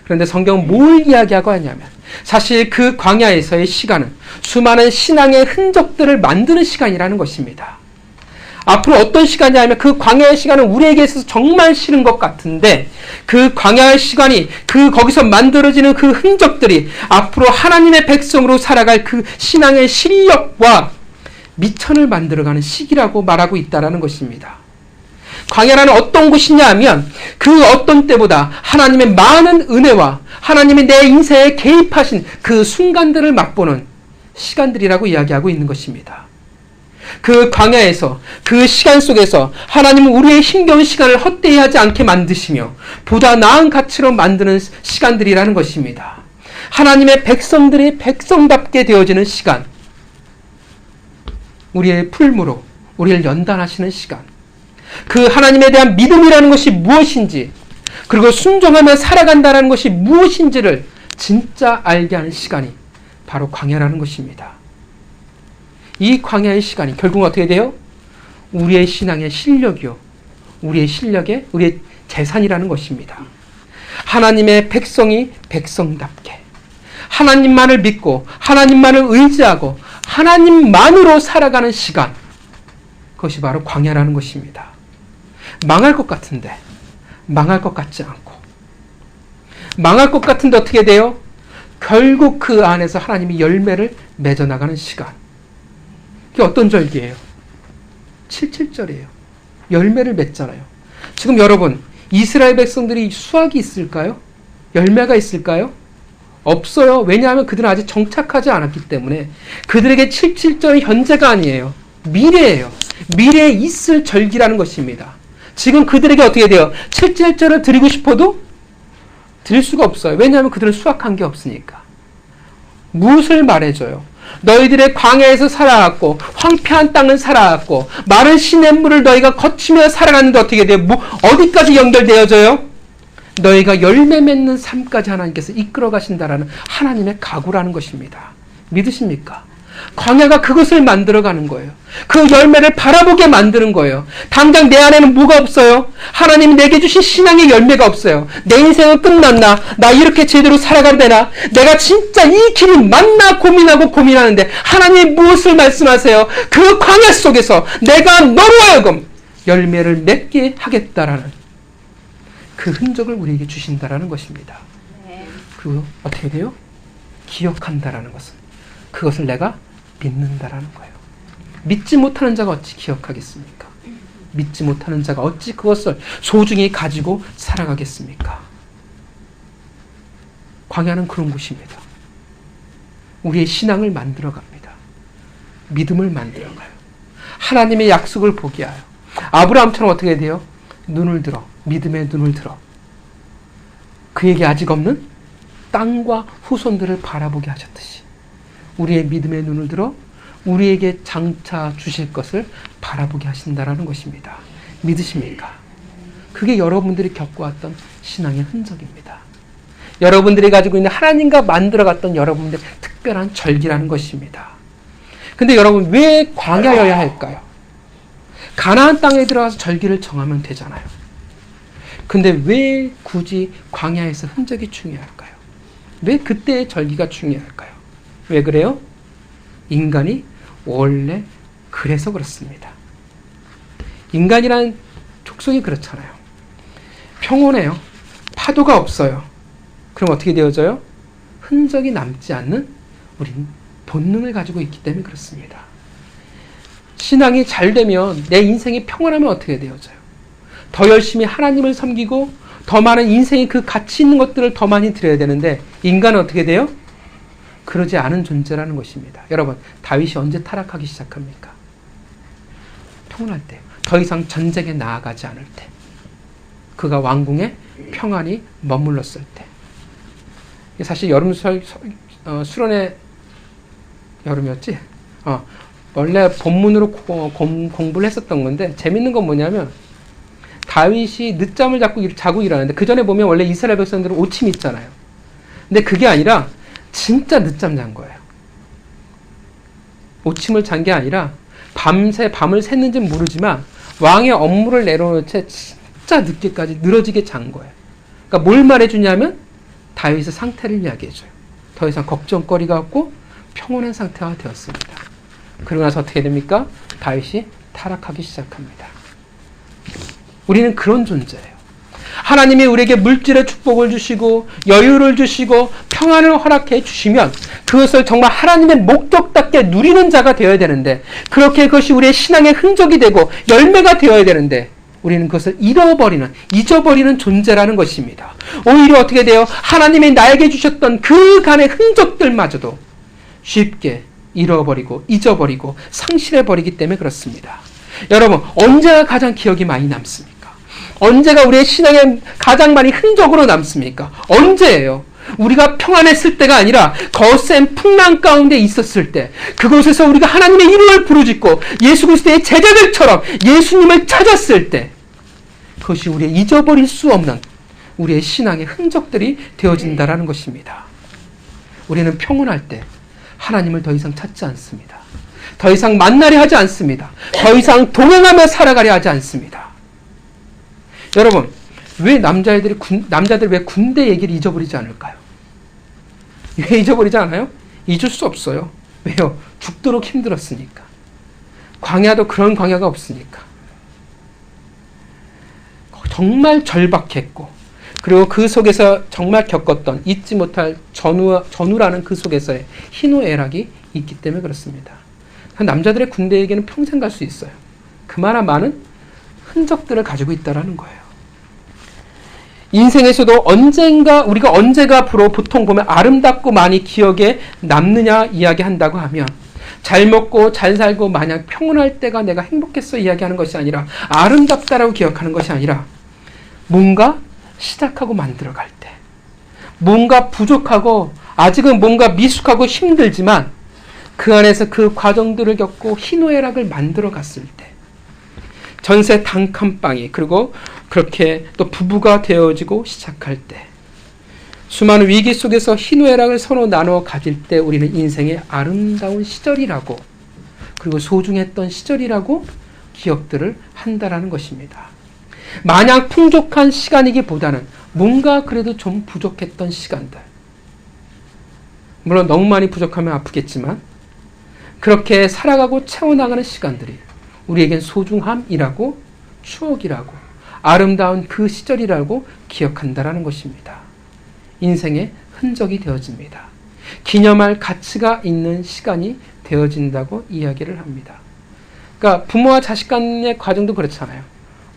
그런데 성경은 뭘 이야기하고 하냐면 사실 그 광야에서의 시간은 수많은 신앙의 흔적들을 만드는 시간이라는 것입니다. 앞으로 어떤 시간이냐면 그 광야의 시간은 우리에게 있어서 정말 싫은 것 같은데, 그 광야의 시간이 거기서 만들어지는 그 흔적들이 앞으로 하나님의 백성으로 살아갈 그 신앙의 실력과 미천을 만들어가는 시기라고 말하고 있다는 것입니다. 광야라는 어떤 곳이냐 하면 그 어떤 때보다 하나님의 많은 은혜와 하나님이 내 인생에 개입하신 그 순간들을 맛보는 시간들이라고 이야기하고 있는 것입니다. 그 광야에서, 그 시간 속에서 하나님은 우리의 힘겨운 시간을 헛되이 하지 않게 만드시며 보다 나은 가치로 만드는 시간들이라는 것입니다. 하나님의 백성들이 백성답게 되어지는 시간, 우리의 풀무로 우리를 연단하시는 시간, 그 하나님에 대한 믿음이라는 것이 무엇인지, 그리고 순종하며 살아간다는 것이 무엇인지를 진짜 알게 하는 시간이 바로 광야라는 것입니다. 이 광야의 시간이 결국은 어떻게 돼요? 우리의 신앙의 실력이요, 우리의 재산이라는 것입니다. 하나님의 백성이 백성답게 하나님만을 믿고 하나님만을 의지하고 하나님만으로 살아가는 시간, 그것이 바로 광야라는 것입니다. 망할 것 같은데 망할 것 같지 않고, 망할 것 같은데 어떻게 돼요? 결국 그 안에서 하나님이 열매를 맺어나가는 시간. 그게 어떤 절기예요? 77절이에요. 열매를 맺잖아요. 지금 여러분, 이스라엘 백성들이 수확이 있을까요? 열매가 있을까요? 없어요. 왜냐하면 그들은 아직 정착하지 않았기 때문에. 그들에게 77절은 현재가 아니에요. 미래예요. 미래에 있을 절기라는 것입니다. 지금 그들에게 어떻게 돼요? 77절을 드리고 싶어도 드릴 수가 없어요. 왜냐하면 그들은 수확한 게 없으니까. 무엇을 말해줘요? 너희들의 광야에서 살아왔고 황폐한 땅을 살아왔고 마른 시냇물을 너희가 거치며 살아갔는데 어떻게 돼요? 어디까지 연결되어져요? 너희가 열매 맺는 삶까지 하나님께서 이끌어 가신다라는 하나님의 각오라는 것입니다. 믿으십니까? 광야가 그것을 만들어가는 거예요. 그 열매를 바라보게 만드는 거예요. 당장 내 안에는 뭐가 없어요? 하나님이 내게 주신 신앙의 열매가 없어요. 내 인생은 끝났나? 나 이렇게 제대로 살아가야 되나? 내가 진짜 이 길이 맞나 고민하는데 하나님이 무엇을 말씀하세요? 그 광야 속에서 내가 너로 하여금 열매를 맺게 하겠다라는 그 흔적을 우리에게 주신다라는 것입니다. 그리고 어떻게 돼요? 기억한다라는 것은 그것을 내가 믿는다라는 거예요. 믿지 못하는 자가 어찌 기억하겠습니까? 믿지 못하는 자가 어찌 그것을 소중히 가지고 살아가겠습니까? 광야는 그런 곳입니다. 우리의 신앙을 만들어갑니다. 믿음을 만들어가요. 하나님의 약속을 보게 하여 아브라함처럼 어떻게 돼요? 눈을 들어, 믿음의 눈을 들어 그에게 아직 없는 땅과 후손들을 바라보게 하셨듯이 우리의 믿음의 눈을 들어 우리에게 장차 주실 것을 바라보게 하신다라는 것입니다. 믿으십니까? 그게 여러분들이 겪어왔던 신앙의 흔적입니다. 여러분들이 가지고 있는 하나님과 만들어갔던 여러분들의 특별한 절기라는 것입니다. 근데 여러분, 왜 광야여야 할까요? 가나안 땅에 들어가서 절기를 정하면 되잖아요. 근데 왜 굳이 광야에서 흔적이 중요할까요? 왜 그때의 절기가 중요할까요? 왜 그래요? 인간이 원래 그래서 그렇습니다. 인간이란 족속이 그렇잖아요. 평온해요. 파도가 없어요. 그럼 어떻게 되어져요? 흔적이 남지 않는 우린 본능을 가지고 있기 때문에 그렇습니다. 신앙이 잘 되면, 내 인생이 평온하면 어떻게 되어져요? 더 열심히 하나님을 섬기고 더 많은 인생의 그 가치 있는 것들을 더 많이 드려야 되는데, 인간은 어떻게 돼요? 그러지 않은 존재라는 것입니다. 여러분, 다윗이 언제 타락하기 시작합니까? 평온할 때, 더 이상 전쟁에 나아가지 않을 때, 그가 왕궁에 평안히 머물렀을 때. 사실 여름 수련회 여름이었지? 원래 본문으로 공부를 했었던 건데, 재밌는 건 뭐냐면 다윗이 늦잠을 자고 일하는데, 그 전에 보면 원래 이스라엘 백성들은 오침이 있잖아요. 근데 그게 아니라 진짜 늦잠 잔 거예요. 오침을 잔 게 아니라 밤을 샜는지는 모르지만 왕의 업무를 내려놓은 채 진짜 늦게까지 늘어지게 잔 거예요. 그러니까 뭘 말해주냐면 다윗의 상태를 이야기해줘요. 더 이상 걱정거리가 없고 평온한 상태가 되었습니다. 그러고 나서 어떻게 됩니까? 다윗이 타락하기 시작합니다. 우리는 그런 존재예요. 하나님이 우리에게 물질의 축복을 주시고 여유를 주시고 평안을 허락해 주시면 그것을 정말 하나님의 목적답게 누리는 자가 되어야 되는데, 그렇게 그것이 우리의 신앙의 흔적이 되고 열매가 되어야 되는데, 우리는 그것을 잊어버리는 존재라는 것입니다. 오히려 어떻게 돼요? 하나님이 나에게 주셨던 그간의 흔적들마저도 쉽게 잃어버리고 잊어버리고 상실해버리기 때문에 그렇습니다. 여러분, 언제가 가장 기억이 많이 남습니까? 언제가 우리의 신앙에 가장 많이 흔적으로 남습니까? 언제예요? 우리가 평안했을 때가 아니라 거센 풍랑 가운데 있었을 때, 그곳에서 우리가 하나님의 이름을 부르짖고 예수 그리스도의 제자들처럼 예수님을 찾았을 때, 그것이 우리의 잊어버릴 수 없는 우리의 신앙의 흔적들이 되어진다라는 것입니다. 우리는 평온할 때 하나님을 더 이상 찾지 않습니다. 더 이상 만나려 하지 않습니다. 더 이상 동행하며 살아가려 하지 않습니다. 여러분, 왜 남자들 왜 군대 얘기를 잊어버리지 않을까요? 왜 잊어버리지 않아요? 잊을 수 없어요. 왜요? 죽도록 힘들었으니까. 광야도 그런 광야가 없으니까. 정말 절박했고, 그리고 그 속에서 정말 겪었던 잊지 못할 전우라는 그 속에서의 희노애락이 있기 때문에 그렇습니다. 남자들의 군대 얘기는 평생 갈 수 있어요. 그만한 많은 흔적들을 가지고 있다는 거예요. 인생에서도 우리가 언제가 보통 보면 아름답고 많이 기억에 남느냐 이야기한다고 하면, 잘 먹고 잘 살고 마냥 평온할 때가 내가 행복했어 이야기하는 것이 아니라, 아름답다라고 기억하는 것이 아니라, 뭔가 시작하고 만들어갈 때, 뭔가 부족하고 아직은 뭔가 미숙하고 힘들지만 그 안에서 그 과정들을 겪고 희노애락을 만들어갔을 때, 전세 단칸방이, 그리고 그렇게 또 부부가 되어지고 시작할 때, 수많은 위기 속에서 희노애락을 서로 나눠 가질 때, 우리는 인생의 아름다운 시절이라고, 그리고 소중했던 시절이라고 기억들을 한다라는 것입니다. 마냥 풍족한 시간이기보다는 뭔가 그래도 좀 부족했던 시간들, 물론 너무 많이 부족하면 아프겠지만 그렇게 살아가고 채워나가는 시간들이 우리에겐 소중함이라고, 추억이라고, 아름다운 그 시절이라고 기억한다라는 것입니다. 인생의 흔적이 되어집니다. 기념할 가치가 있는 시간이 되어진다고 이야기를 합니다. 그러니까 부모와 자식 간의 과정도 그렇잖아요.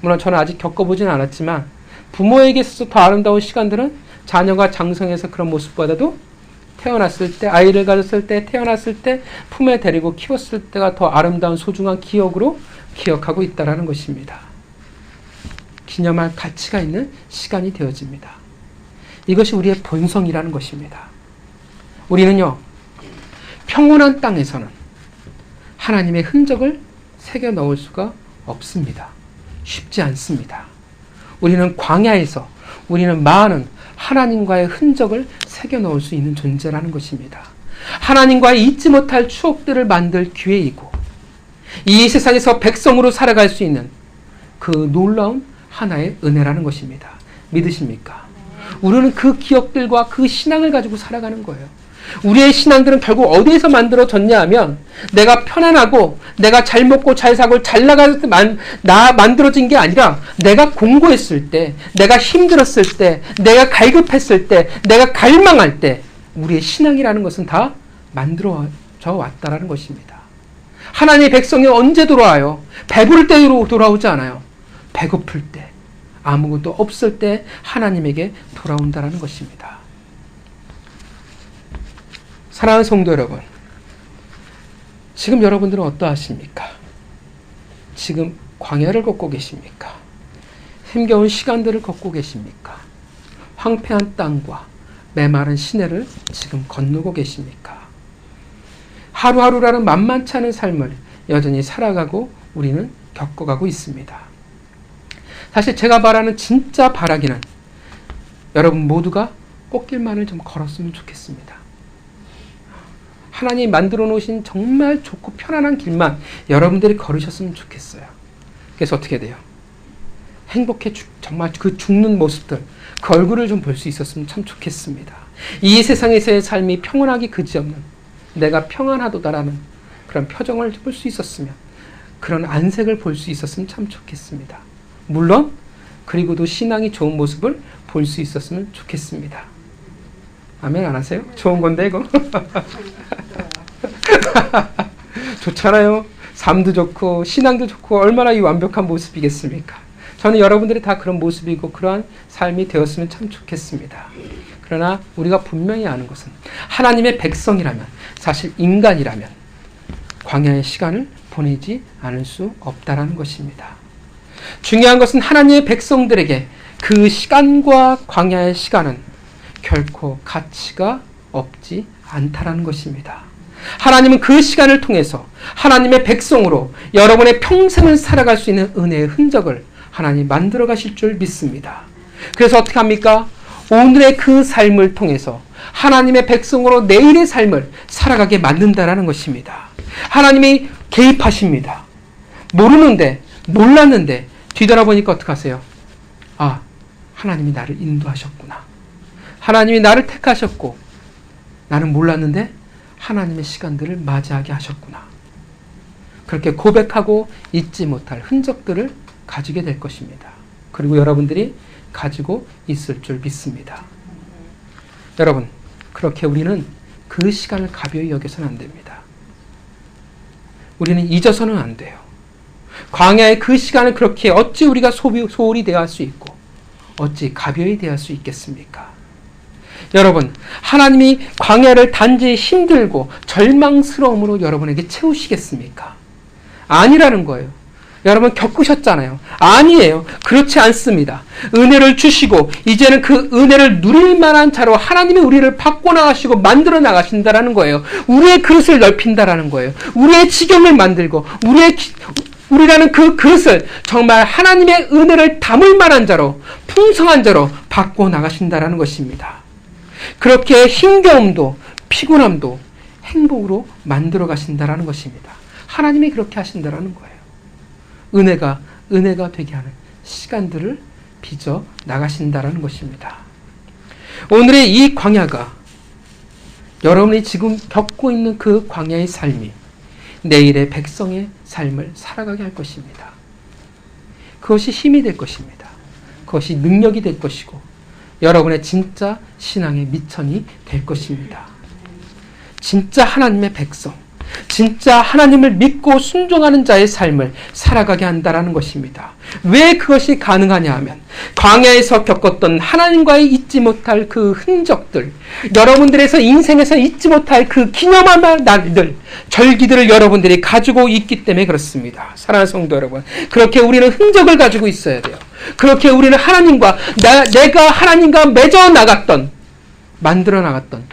물론 저는 아직 겪어보진 않았지만 부모에게 있어서 더 아름다운 시간들은 자녀가 장성해서 그런 모습보다도 태어났을 때, 아이를 가졌을 때, 태어났을 때, 품에 데리고 키웠을 때가 더 아름다운 소중한 기억으로 기억하고 있다는 것입니다. 기념할 가치가 있는 시간이 되어집니다. 이것이 우리의 본성이라는 것입니다. 우리는요, 평온한 땅에서는 하나님의 흔적을 새겨 넣을 수가 없습니다. 쉽지 않습니다. 우리는 광야에서 우리는 많은 하나님과의 흔적을 새겨 넣을 수 있는 존재라는 것입니다. 하나님과의 잊지 못할 추억들을 만들 기회이고 이 세상에서 백성으로 살아갈 수 있는 그 놀라운 하나의 은혜라는 것입니다. 믿으십니까? 우리는 그 기억들과 그 신앙을 가지고 살아가는 거예요. 우리의 신앙들은 결국 어디에서 만들어졌냐 하면 내가 편안하고 내가 잘 먹고 잘 사고 잘 나갈 때 만들어진 게 아니라 내가 공고했을 때, 내가 힘들었을 때, 내가 갈급했을 때, 내가 갈망할 때 우리의 신앙이라는 것은 다 만들어져 왔다라는 것입니다. 하나님의 백성이 언제 돌아와요? 배부를 때 돌아오지 않아요. 배고플 때, 아무것도 없을 때 하나님에게 돌아온다라는 것입니다. 사랑하는 성도 여러분, 지금 여러분들은 어떠하십니까? 지금 광야를 걷고 계십니까? 힘겨운 시간들을 걷고 계십니까? 황폐한 땅과 메마른 시내를 지금 건너고 계십니까? 하루하루라는 만만치 않은 삶을 여전히 살아가고 우리는 겪어가고 있습니다. 사실 제가 바라는 진짜 바라기는 여러분 모두가 꽃길만을 좀 걸었으면 좋겠습니다. 하나님이 만들어 놓으신 정말 좋고 편안한 길만 여러분들이 걸으셨으면 좋겠어요. 그래서 어떻게 돼요? 행복해 정말 그 죽는 모습들, 그 얼굴을 좀 볼 수 있었으면 참 좋겠습니다. 이 세상에서의 삶이 평온하기 그지없는 내가 평안하도다라는 그런 표정을 볼 수 있었으면, 그런 안색을 볼 수 있었으면 참 좋겠습니다. 물론 그리고도 신앙이 좋은 모습을 볼 수 있었으면 좋겠습니다. 아멘 안 하세요? 좋은 건데 이거. 좋잖아요. 삶도 좋고 신앙도 좋고 얼마나 이 완벽한 모습이겠습니까? 저는 여러분들이 다 그런 모습이고 그러한 삶이 되었으면 참 좋겠습니다. 그러나 우리가 분명히 아는 것은 하나님의 백성이라면, 사실 인간이라면 광야의 시간을 보내지 않을 수 없다라는 것입니다. 중요한 것은 하나님의 백성들에게 그 시간과 광야의 시간은 결코 가치가 없지 않다라는 것입니다. 하나님은 그 시간을 통해서 하나님의 백성으로 여러분의 평생을 살아갈 수 있는 은혜의 흔적을 하나님 만들어 가실 줄 믿습니다. 그래서 어떻게 합니까? 오늘의 그 삶을 통해서 하나님의 백성으로 내일의 삶을 살아가게 만든다라는 것입니다. 하나님이 개입하십니다. 모르는데, 몰랐는데 뒤돌아보니까 어떻게 하세요? 아, 하나님이 나를 인도하셨구나. 하나님이 나를 택하셨고 나는 몰랐는데 하나님의 시간들을 맞이하게 하셨구나. 그렇게 고백하고 잊지 못할 흔적들을 가지게 될 것입니다. 그리고 여러분들이 가지고 있을 줄 믿습니다. 여러분, 그렇게 우리는 그 시간을 가벼이 여겨서는 안 됩니다. 우리는 잊어서는 안 돼요. 광야의 그 시간을 그렇게 어찌 우리가 소홀히 대할 수 있고 어찌 가벼이 대할 수 있겠습니까? 여러분, 하나님이 광야를 단지 힘들고 절망스러움으로 여러분에게 채우시겠습니까? 아니라는 거예요. 여러분 겪으셨잖아요. 아니에요. 그렇지 않습니다. 은혜를 주시고 이제는 그 은혜를 누릴 만한 자로 하나님이 우리를 바꿔나가시고 만들어 나가신다라는 거예요. 우리의 그릇을 넓힌다라는 거예요. 우리의 지경을 만들고 우리라는 그 그릇을 정말 하나님의 은혜를 담을 만한 자로, 풍성한 자로 바꿔나가신다라는 것입니다. 그렇게 힘겨움도 피곤함도 행복으로 만들어 가신다라는 것입니다. 하나님이 그렇게 하신다라는 거예요. 은혜가 되게 하는 시간들을 빚어 나가신다라는 것입니다. 오늘의 이 광야가, 여러분이 지금 겪고 있는 그 광야의 삶이 내일의 백성의 삶을 살아가게 할 것입니다. 그것이 힘이 될 것입니다. 그것이 능력이 될 것이고 여러분의 진짜 신앙의 미천이 될 것입니다. 진짜 하나님의 백성, 진짜 하나님을 믿고 순종하는 자의 삶을 살아가게 한다라는 것입니다. 왜 그것이 가능하냐 하면 광야에서 겪었던 하나님과의 잊지 못할 그 흔적들, 여러분들에서 인생에서 잊지 못할 그 기념할 날들, 절기들을 여러분들이 가지고 있기 때문에 그렇습니다. 사랑하는 성도 여러분, 그렇게 우리는 흔적을 가지고 있어야 돼요. 그렇게 우리는 하나님과 내가 하나님과 맺어 나갔던, 만들어 나갔던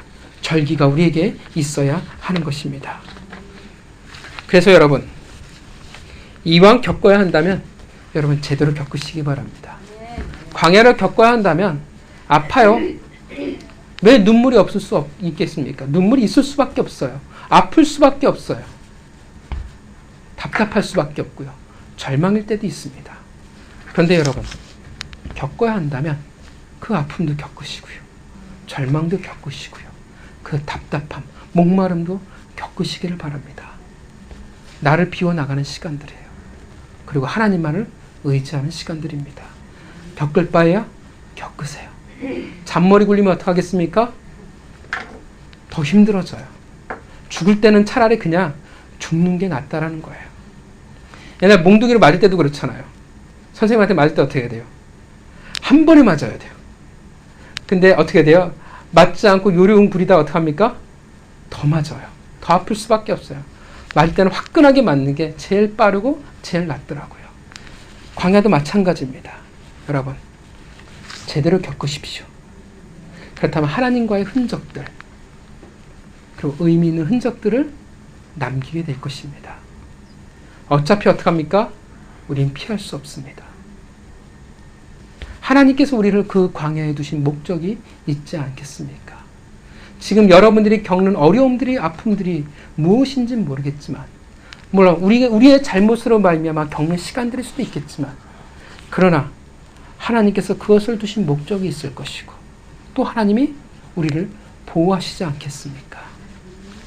절기가 우리에게 있어야 하는 것입니다. 그래서 여러분, 이왕 겪어야 한다면 여러분 제대로 겪으시기 바랍니다. 광야를 겪어야 한다면 아파요. 왜 눈물이 없을 수 있겠습니까? 눈물이 있을 수밖에 없어요. 아플 수밖에 없어요. 답답할 수밖에 없고요. 절망일 때도 있습니다. 그런데 여러분, 겪어야 한다면 그 아픔도 겪으시고요. 절망도 겪으시고요. 그 답답함, 목마름도 겪으시기를 바랍니다. 나를 비워나가는 시간들이에요. 그리고 하나님만을 의지하는 시간들입니다. 겪을 바에야 겪으세요. 잔머리 굴리면 어떡하겠습니까? 더 힘들어져요. 죽을 때는 차라리 그냥 죽는 게 낫다라는 거예요. 옛날 몽둥이로 맞을 때도 그렇잖아요. 선생님한테 맞을 때 어떻게 해야 돼요? 한 번에 맞아야 돼요. 근데 어떻게 돼요? 맞지 않고 요령 부리다가 어떻게 합니까? 더 맞아요. 더 아플 수밖에 없어요. 맞을 때는 화끈하게 맞는 게 제일 빠르고 제일 낫더라고요. 광야도 마찬가지입니다. 여러분, 제대로 겪으십시오. 그렇다면 하나님과의 흔적들, 그리고 의미 있는 흔적들을 남기게 될 것입니다. 어차피 어떡합니까? 우린 피할 수 없습니다. 하나님께서 우리를 그 광야에 두신 목적이 있지 않겠습니까? 지금 여러분들이 겪는 어려움들이, 아픔들이 무엇인지 모르겠지만, 물론 우리의 잘못으로 말미암아 겪는 시간들일 수도 있겠지만, 그러나 하나님께서 그것을 두신 목적이 있을 것이고, 또 하나님이 우리를 보호하시지 않겠습니까?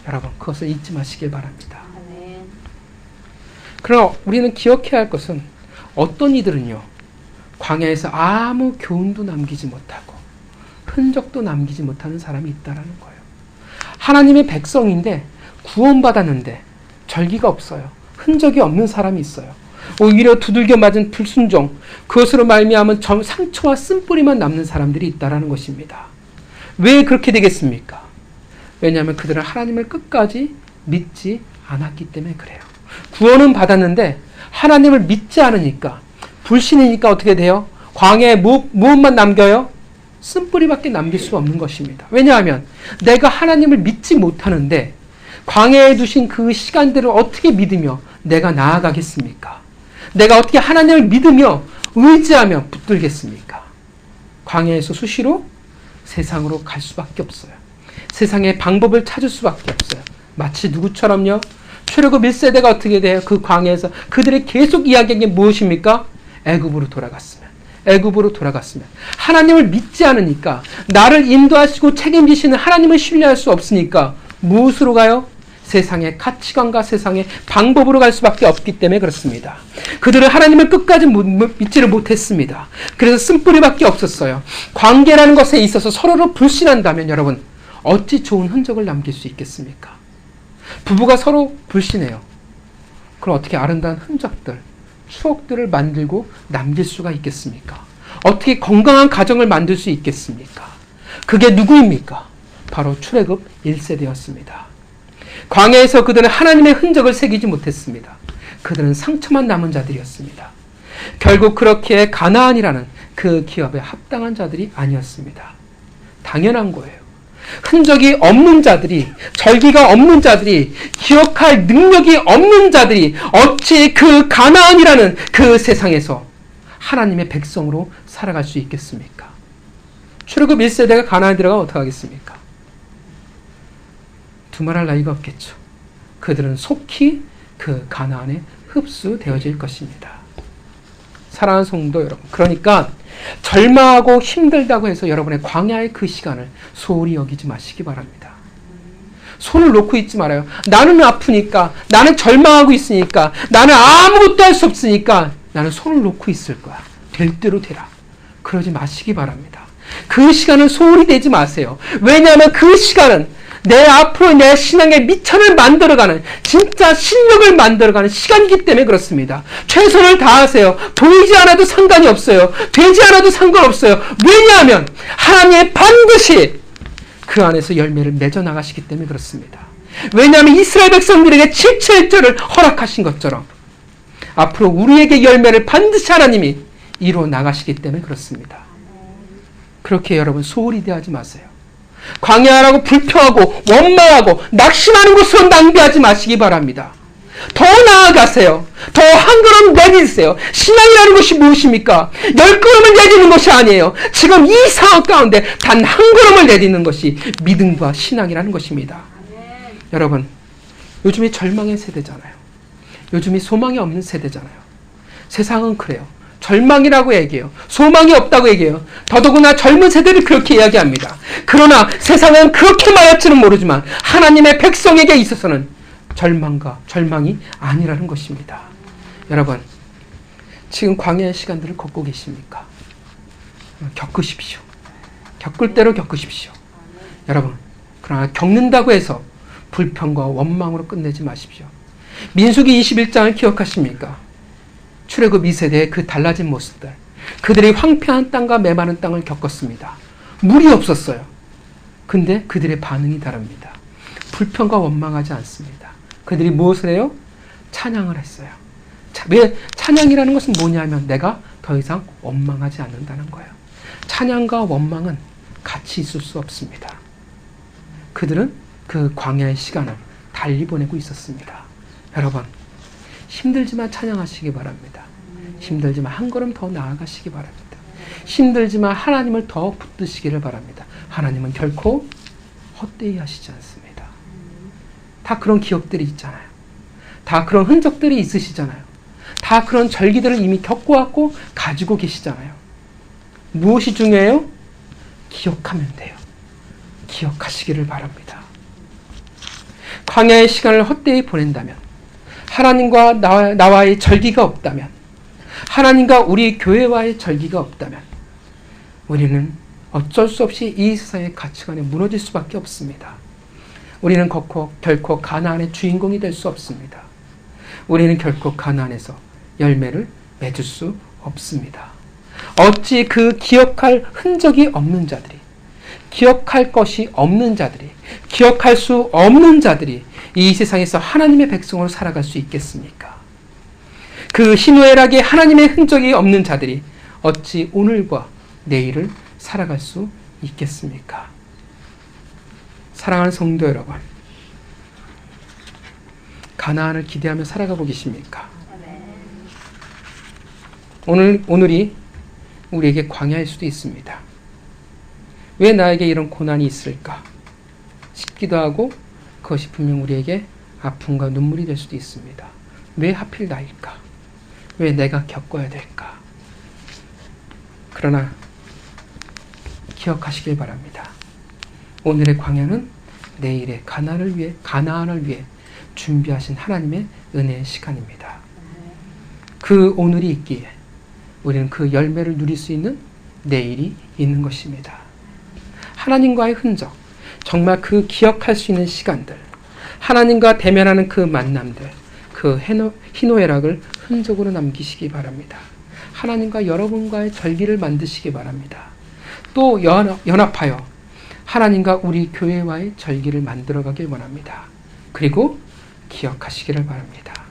여러분, 그것을 잊지 마시길 바랍니다. 그러나 우리는 기억해야 할 것은, 어떤 이들은요, 광야에서 아무 교훈도 남기지 못하고 흔적도 남기지 못하는 사람이 있다는 거예요. 하나님의 백성인데 구원받았는데 절기가 없어요. 흔적이 없는 사람이 있어요. 오히려 두들겨 맞은 불순종, 그것으로 말미암은 상처와 쓴뿌리만 남는 사람들이 있다는 것입니다. 왜 그렇게 되겠습니까? 왜냐하면 그들은 하나님을 끝까지 믿지 않았기 때문에 그래요. 구원은 받았는데 하나님을 믿지 않으니까, 불신이니까 어떻게 돼요? 광야에 무엇만 남겨요? 쓴뿌리밖에 남길 수 없는 것입니다. 왜냐하면 내가 하나님을 믿지 못하는데 광야에 두신 그 시간들을 어떻게 믿으며 내가 나아가겠습니까? 내가 어떻게 하나님을 믿으며 의지하며 붙들겠습니까? 광야에서 수시로 세상으로 갈 수밖에 없어요. 세상의 방법을 찾을 수밖에 없어요. 마치 누구처럼요? 출애굽 1세대가 어떻게 돼요? 그 광야에서 그들이 계속 이야기한 게 무엇입니까? 애굽으로 돌아갔으면 하나님을 믿지 않으니까, 나를 인도하시고 책임지시는 하나님을 신뢰할 수 없으니까 무엇으로 가요? 세상의 가치관과 세상의 방법으로 갈 수밖에 없기 때문에 그렇습니다. 그들은 하나님을 끝까지 믿지를 못했습니다. 그래서 쓴뿌리밖에 없었어요. 관계라는 것에 있어서 서로를 불신한다면 여러분, 어찌 좋은 흔적을 남길 수 있겠습니까? 부부가 서로 불신해요. 그럼 어떻게 아름다운 흔적들, 추억들을 만들고 남길 수가 있겠습니까? 어떻게 건강한 가정을 만들 수 있겠습니까? 그게 누구입니까? 바로 출애굽 1세대였습니다. 광야에서 그들은 하나님의 흔적을 새기지 못했습니다. 그들은 상처만 남은 자들이었습니다. 결국 그렇게 가나안이라는 그 기업에 합당한 자들이 아니었습니다. 당연한 거예요. 흔적이 없는 자들이, 절기가 없는 자들이, 기억할 능력이 없는 자들이 어찌 그 가나안이라는 그 세상에서 하나님의 백성으로 살아갈 수 있겠습니까? 출애굽 1세대가 가나안에 들어가면 어떡하겠습니까? 두말할 나위가 없겠죠. 그들은 속히 그 가나안에 흡수되어질 것입니다. 사랑하는 성도 여러분, 그러니까 절망하고 힘들다고 해서 여러분의 광야의 그 시간을 소홀히 여기지 마시기 바랍니다. 손을 놓고 있지 말아요. 나는 아프니까, 나는 절망하고 있으니까, 나는 아무것도 할 수 없으니까 나는 손을 놓고 있을 거야. 될 대로 되라. 그러지 마시기 바랍니다. 그 시간은 소홀히 되지 마세요. 왜냐하면 그 시간은 내 앞으로 내 신앙의 미천을 만들어가는, 진짜 실력을 만들어가는 시간이기 때문에 그렇습니다. 최선을 다하세요. 보이지 않아도 상관이 없어요. 되지 않아도 상관없어요. 왜냐하면 하나님이 반드시 그 안에서 열매를 맺어 나가시기 때문에 그렇습니다. 왜냐하면 이스라엘 백성들에게 7.7절을 허락하신 것처럼 앞으로 우리에게 열매를 반드시 하나님이 이루어 나가시기 때문에 그렇습니다. 그렇게 여러분 소홀히 대하지 마세요. 광야라고 불평하고 원망하고 낙심하는 것으로 낭비하지 마시기 바랍니다. 더 나아가세요. 더 한 걸음 내딛으세요. 신앙이라는 것이 무엇입니까? 10걸음을 내딛는 것이 아니에요. 지금 이 상황 가운데 단 한 걸음을 내딛는 것이 믿음과 신앙이라는 것입니다. 여러분, 요즘이 절망의 세대잖아요. 요즘이 소망이 없는 세대잖아요. 세상은 그래요. 절망이라고 얘기해요. 소망이 없다고 얘기해요. 더더구나 젊은 세대를 그렇게 이야기합니다. 그러나 세상은 그렇게 말할지는 모르지만 하나님의 백성에게 있어서는 절망이 아니라는 것입니다. 여러분, 지금 광야의 시간들을 걷고 계십니까? 겪으십시오. 겪을 대로 겪으십시오. 여러분, 그러나 겪는다고 해서 불평과 원망으로 끝내지 마십시오. 민수기 21장을 기억하십니까? 출애굽 2세대의 그 달라진 모습들, 그들이 황폐한 땅과 메마른 땅을 겪었습니다. 물이 없었어요. 근데 그들의 반응이 다릅니다. 불평과 원망하지 않습니다. 그들이 무엇을 해요? 찬양을 했어요. 왜 찬양이라는 것은 뭐냐면 내가 더 이상 원망하지 않는다는 거예요. 찬양과 원망은 같이 있을 수 없습니다. 그들은 그 광야의 시간을 달리 보내고 있었습니다. 여러분, 힘들지만 찬양하시기 바랍니다. 힘들지만 한 걸음 더 나아가시기 바랍니다. 힘들지만 하나님을 더 붙드시기를 바랍니다. 하나님은 결코 헛되이 하시지 않습니다. 다 그런 기억들이 있잖아요. 다 그런 흔적들이 있으시잖아요. 다 그런 절기들을 이미 겪고왔고 가지고 계시잖아요. 무엇이 중요해요? 기억하면 돼요. 기억하시기를 바랍니다. 광야의 시간을 헛되이 보낸다면, 하나님과 나와의 절기가 없다면, 하나님과 우리 교회와의 절기가 없다면 우리는 어쩔 수 없이 이 세상의 가치관에 무너질 수밖에 없습니다. 우리는 결코 가나안의 주인공이 될 수 없습니다. 우리는 결코 가나안에서 열매를 맺을 수 없습니다. 어찌 그 기억할 흔적이 없는 자들이, 기억할 것이 없는 자들이, 기억할 수 없는 자들이 이 세상에서 하나님의 백성으로 살아갈 수 있겠습니까? 그 희노애락에 하나님의 흔적이 없는 자들이 어찌 오늘과 내일을 살아갈 수 있겠습니까? 사랑하는 성도 여러분, 가나안을 기대하며 살아가고 계십니까? 오늘이 우리에게 광야일 수도 있습니다. 왜 나에게 이런 고난이 있을까 싶기도 하고, 그것이 분명 우리에게 아픔과 눈물이 될 수도 있습니다. 왜 하필 나일까? 왜 내가 겪어야 될까? 그러나 기억하시길 바랍니다. 오늘의 광야는 내일의 가나안을 위해 준비하신 하나님의 은혜의 시간입니다. 그 오늘이 있기에 우리는 그 열매를 누릴 수 있는 내일이 있는 것입니다. 하나님과의 흔적, 정말 그 기억할 수 있는 시간들, 하나님과 대면하는 그 만남들, 그 희노애락을 흔적으로 남기시기 바랍니다. 하나님과 여러분과의 절기를 만드시기 바랍니다. 또 연합하여 하나님과 우리 교회와의 절기를 만들어가길 원합니다. 그리고 기억하시기를 바랍니다.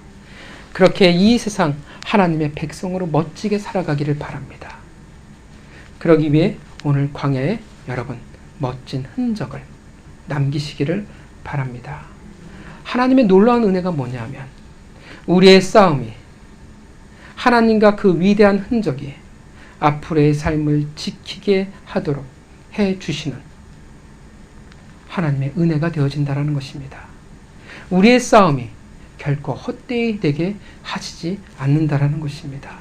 그렇게 이 세상 하나님의 백성으로 멋지게 살아가기를 바랍니다. 그러기 위해 오늘 광야에 여러분 멋진 흔적을 남기시기를 바랍니다. 하나님의 놀라운 은혜가 뭐냐면 우리의 싸움이 하나님과 그 위대한 흔적이 앞으로의 삶을 지키게 하도록 해주시는 하나님의 은혜가 되어진다는 것입니다. 우리의 싸움이 결코 헛되이 되게 하시지 않는다는 것입니다.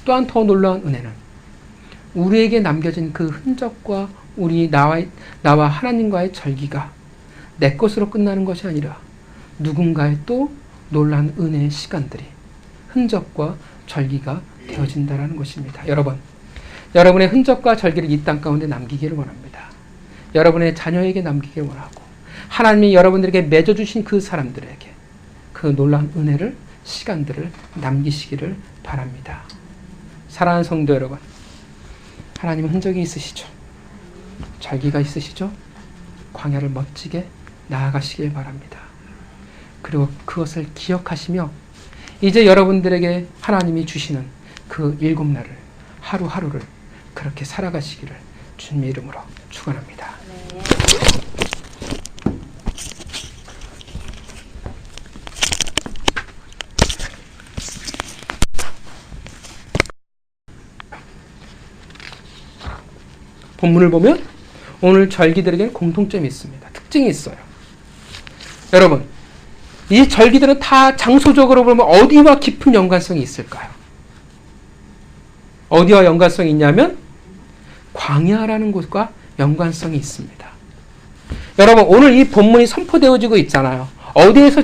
또한 더 놀라운 은혜는 우리에게 남겨진 그 흔적과 나와 하나님과의 절기가 내 것으로 끝나는 것이 아니라 누군가의 또 놀라운 은혜의 시간들이 흔적과 절기가 되어진다는 것입니다. 여러분의 흔적과 절기를 이 땅 가운데 남기기를 원합니다. 여러분의 자녀에게 남기기를 원하고 하나님이 여러분들에게 맺어주신 그 사람들에게 그 놀라운 은혜를, 시간들을 남기시기를 바랍니다. 사랑하는 성도 여러분, 하나님은 흔적이 있으시죠? 절기가 있으시죠? 광야를 멋지게 나아가시길 바랍니다. 그리고 그것을 기억하시며 이제 여러분들에게 하나님이 주시는 그 7날을 하루하루를 그렇게 살아가시기를 주님의 이름으로 축원합니다. 본문을 보면 오늘 절기들에게는 공통점이 있습니다. 특징이 있어요. 여러분, 이 절기들은 다 장소적으로 보면 어디와 깊은 연관성이 있을까요? 어디와 연관성이 있냐면 광야라는 곳과 연관성이 있습니다. 여러분, 오늘 이 본문이 선포되어지고 있잖아요. 어디에서